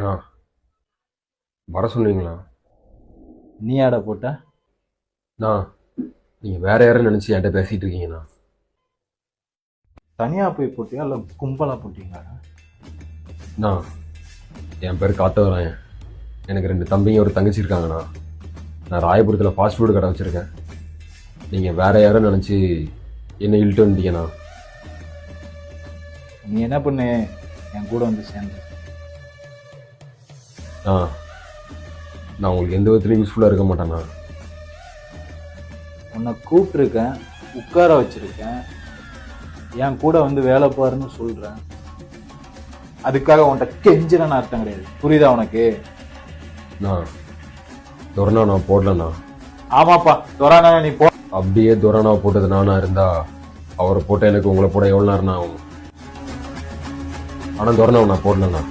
நான் வர சொன்னீங்களா? நீ ஆட போட்ட? நான் நீங்கள் வேற யாரும் நினச்சி என்கிட்ட பேசிகிட்டு இருக்கீங்கண்ணா. தனியா போய் போட்டியா இல்ல கும்பலா போட்டீங்களா? நான் என் பேர் காத்தவராயன். எனக்கு 2 தம்பிங்க ஒரு தங்கச்சி இருக்காங்கண்ணா. நான் ராயபுரத்தில் ஃபாஸ்ட் ஃபுட் கடை வச்சுருக்கேன். நீங்கள் வேற யாரும் நினச்சி என்னை இழுட்டு வந்துட்டீங்கண்ணா. நீ என்ன பண்ணு, என் கூட வந்து சேர்ந்து. நான் நான் உங்களுக்கு எந்த விதத்துலையும் யூஸ்ஃபுல்லாக இருக்க மாட்டேண்ணா. உன்னை கூப்பிட்டுருக்கேன், உட்கார வச்சிருக்கேன், என் கூட வந்து வேலை பாருன்னு சொல்றேன். அதுக்காக உன்கிட்ட கெஞ்சிரன்னு அர்த்தம் கிடையாது. புரியுதா உனக்கு? நான் துரணா நான் போடலண்ணா. ஆமாப்பா, தொரானா நீ போ. அப்படியே துரணா போட்டது நானா இருந்தா அவரை போட்ட எனக்கு உங்களை போட எவ்வளோ நேரம்னா ஆகும். ஆனால் துரணா நான் போடலண்ணா.